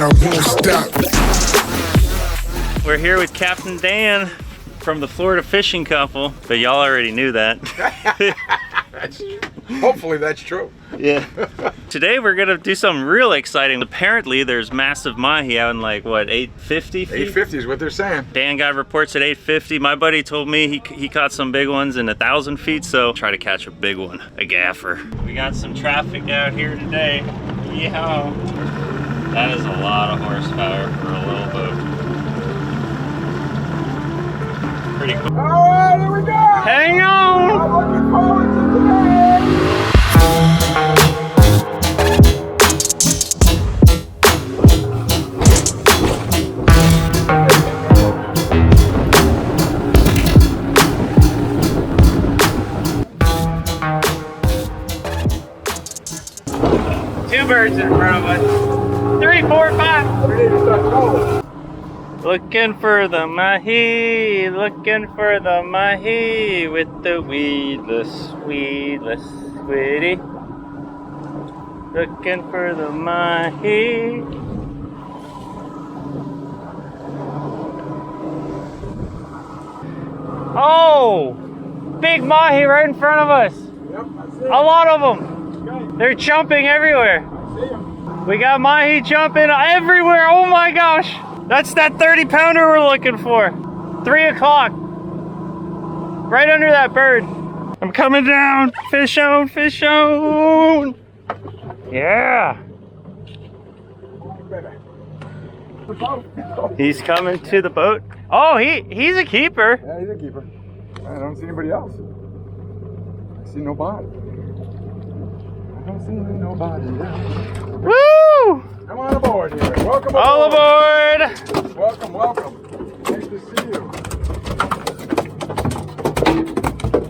and I won't stop. We're here with Captain Dan from the Florida fishing couple, but y'all already knew that. Hopefully that's true. Yeah. Today we're gonna do something real exciting. Apparently there's massive mahi out in like what, 850 feet? 850 is what they're saying. Dan got reports at 850. My buddy told me he caught some big ones in 1,000 feet, so try to catch a big one, a gaffer. We got some traffic out here today. Yeehaw. That is a lot of horsepower for a little boat. Pretty cool. All right, here we go. Hang on. I'm looking forward to today. 2 birds in front of us. 3, 4, 5. Looking for the mahi, looking for the mahi with the weedless, sweetie. Looking for the mahi. Oh, big mahi right in front of us. Yep, I see A lot of them. Okay. They're jumping everywhere. I see him. We got mahi jumping everywhere. Oh my gosh. That's that 30-pounder we're looking for. 3 o'clock. Right under that bird. I'm coming down. Fish on, fish on. Yeah. He's coming to the boat. Oh, he's a keeper. Yeah, he's a keeper. I don't see anybody else. I see nobody. I don't see nobody else. Woo! Come on aboard here. Welcome aboard. All aboard. Welcome, welcome. Nice to see you.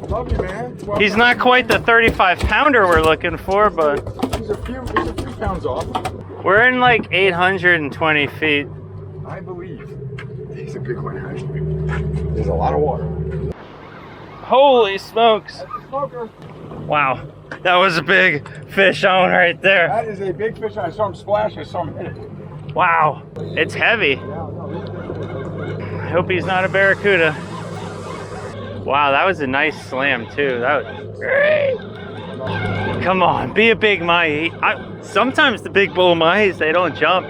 Love you, man. Welcome. He's not quite the 35-pounder we're looking for, but He's a few pounds off. we're in like 820 feet. I believe. He's a big one, actually. There's a lot of water. Holy smokes. That's a smoker. Wow. That was a big fish on right there. That is a big fish. I saw him splash. I saw him hit it. Wow. It's heavy. I hope he's not a barracuda. Wow, that was a nice slam too. That was great. Come on, be a big mahi. Sometimes the big bull mahis, they don't jump.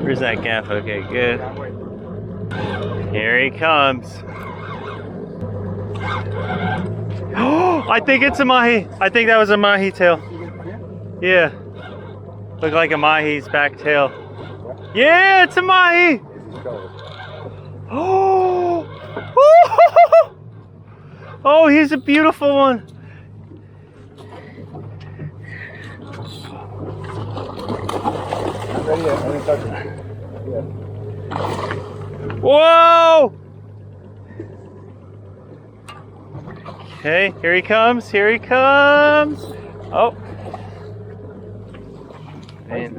Where's that gaff? Okay, good. Here he comes. Oh, I think it's a mahi. I think that was a mahi tail. Yeah. Looked like a mahi's back tail. Yeah, it's a mahi. Oh. Oh, he's a beautiful one. Not ready yet. I didn't touch him. Yeah. Whoa! Okay, here he comes, here he comes. Oh. Man.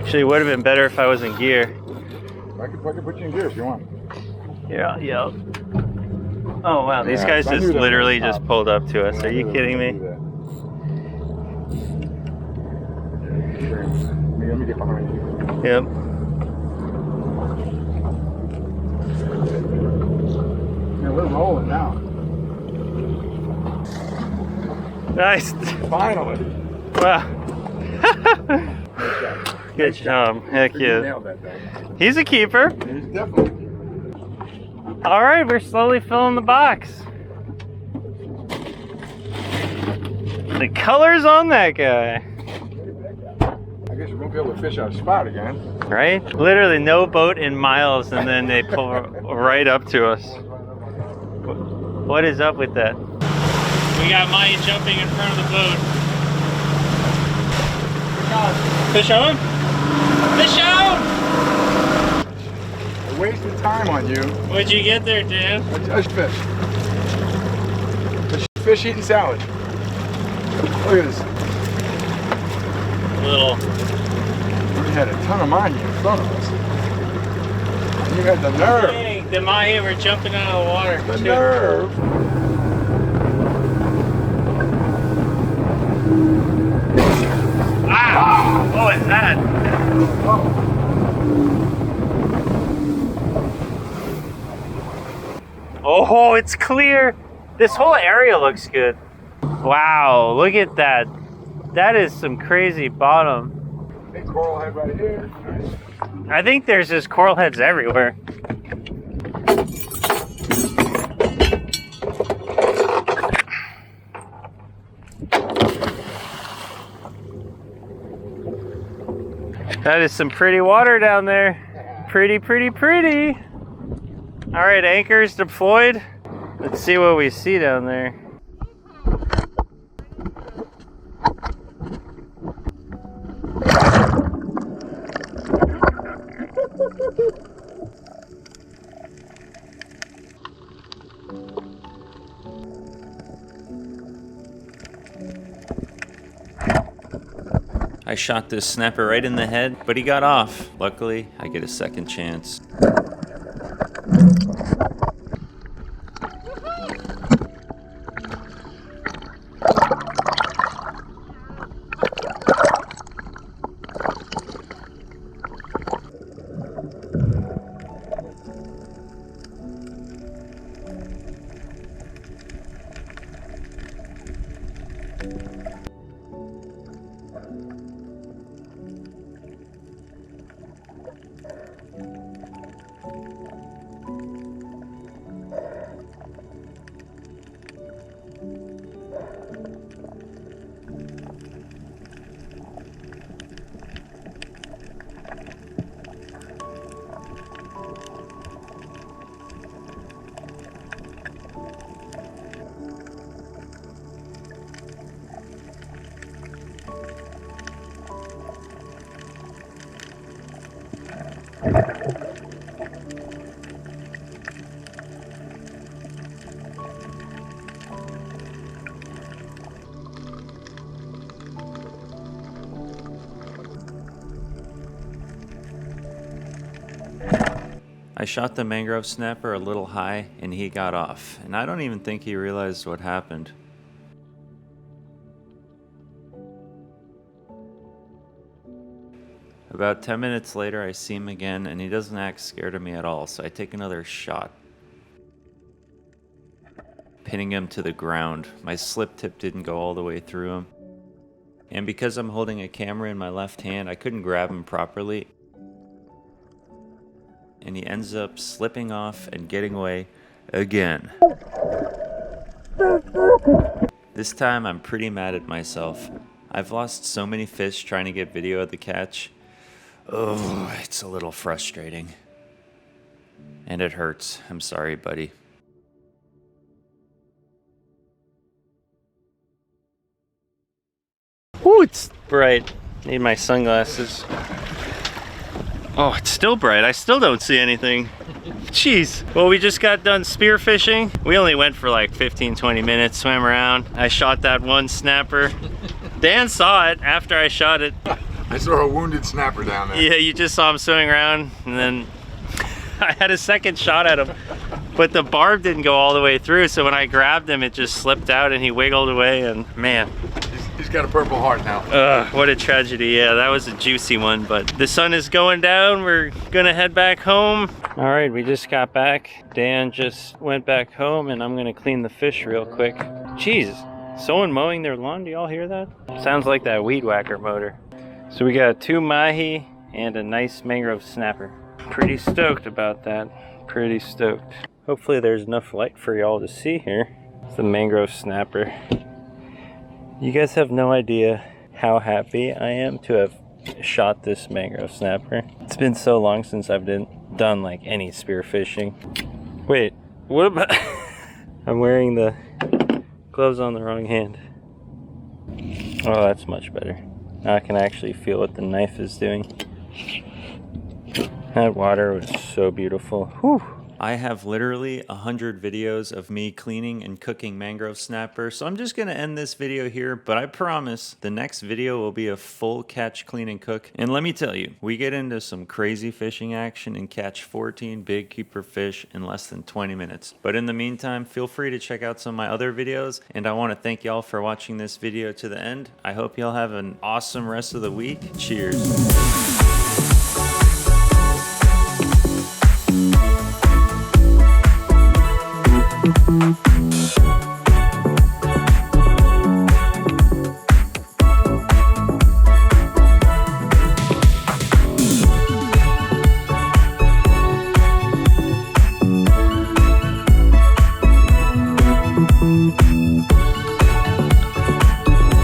Actually, it would have been better if I was in gear. I could put you in gear if you want. Yeah, yeah. Oh wow, these Yeah, guys I just knew that literally was just top. pulled up to us. Are you kidding me? Let me get behind you. Yep. Yeah, we're rolling now. Nice. Finally. Wow. Good job. Heck You yeah. nailed that thing. He's a keeper. He's definitely. All right, we're slowly filling the box. The colors on that guy. I guess you won't be able to fish out of spot again. Right? Literally no boat in miles, and then they pull right up to us. What is up with that? We got mahi jumping in front of the boat. Fish on? Fish on! We're wasting time on you. What'd you get there, Dan? Just fish. Fish eating salad. Look at this. Little. We had a ton of mahi in front of us. You had the nerve. Dang, the mahi were jumping out of the water. The too. nerve. Ah! was that? Oh, it's clear. This whole area looks good. Wow, look at that. That is some crazy bottom. Big coral head right here. Nice. I think there's just coral heads everywhere. That is some pretty water down there. Pretty, pretty, pretty. All right, anchors deployed. Let's see what we see down there. I shot this snapper right in the head, but he got off. Luckily, I get a second chance. I shot the mangrove snapper a little high and he got off, and I don't even think he realized what happened. About 10 minutes later I see him again and he doesn't act scared of me at all, so I take another shot, pinning him to the ground. My slip tip didn't go all the way through him, and because I'm holding a camera in my left hand, I couldn't grab him properly. And he ends up slipping off and getting away again. This time I'm pretty mad at myself. I've lost so many fish trying to get video of the catch. Oh, it's a little frustrating. And it hurts. I'm sorry, buddy. Ooh, it's bright. Need my sunglasses. Oh, it's still bright. I still don't see anything. Jeez. Well, we just got done spearfishing. We only went for like 15-20 minutes, swam around. I shot that one snapper. Dan saw it after I shot it. I saw a wounded snapper down there. Yeah, you just saw him swimming around, and then I had a second shot at him, but the barb didn't go all the way through, so when I grabbed him, it just slipped out and he wiggled away, and man. He's got a Purple Heart now. What a tragedy. Yeah, that was a juicy one, but the sun is going down. We're gonna head back home. All right, we just got back. Dan just went back home, and I'm gonna clean the fish real quick. Jeez, someone mowing their lawn, do y'all hear that? Sounds like that weed whacker motor. So we got 2 mahi and a nice mangrove snapper. Pretty stoked about that, pretty stoked. Hopefully there's enough light for y'all to see here. It's the mangrove snapper. You guys have no idea how happy I am to have shot this mangrove snapper. It's been so long since I've done like any spear fishing. Wait, what about... I'm wearing the gloves on the wrong hand. Oh, that's much better. Now I can actually feel what the knife is doing. That water was so beautiful. Whew. I have literally 100 videos of me cleaning and cooking mangrove snapper, so I'm just gonna end this video here, but I promise the next video will be a full catch, clean, and cook. And let me tell you, we get into some crazy fishing action and catch 14 big keeper fish in less than 20 minutes. But in the meantime, feel free to check out some of my other videos, and I wanna thank y'all for watching this video to the end. I hope y'all have an awesome rest of the week. Cheers.